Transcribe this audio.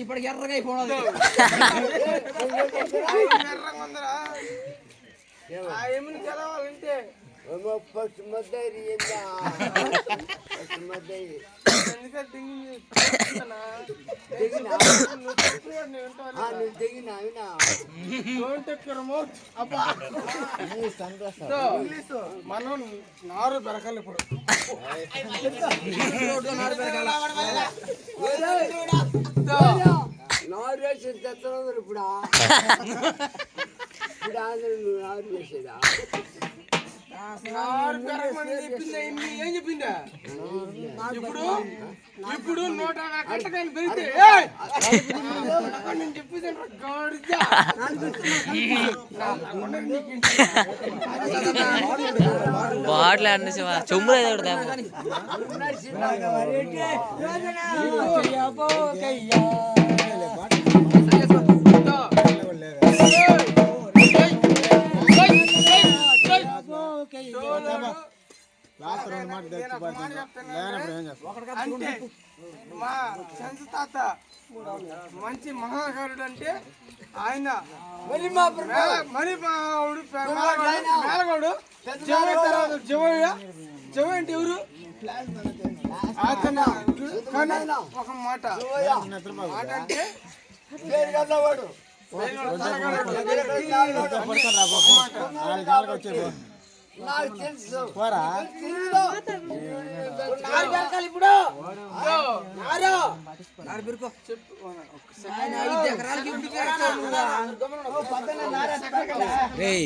ఇప్పటికి ఎర్రగా అయిపోవడం ఏమని చదవాలంటే మనం నారు పెరగాలి ఇప్పుడు నారు వేసి తెస్తున్నారు ఇప్పుడు నారు వేసేదా ఏం చెప్పిందా ఇప్పుడు ఇప్పుడు 100 కట్టకాయలు పెరిగితే నేను చెప్పేది బాటిల్ అన్ని చొమ్ము మా చంద్ర తాత మంచి మహాకారుడు అంటే ఆయన మేలగౌడు జవయ్య అంటే ఎవరు అతను ఒక మాట అంటే నాకు తెలుసు ఇప్పుడు hey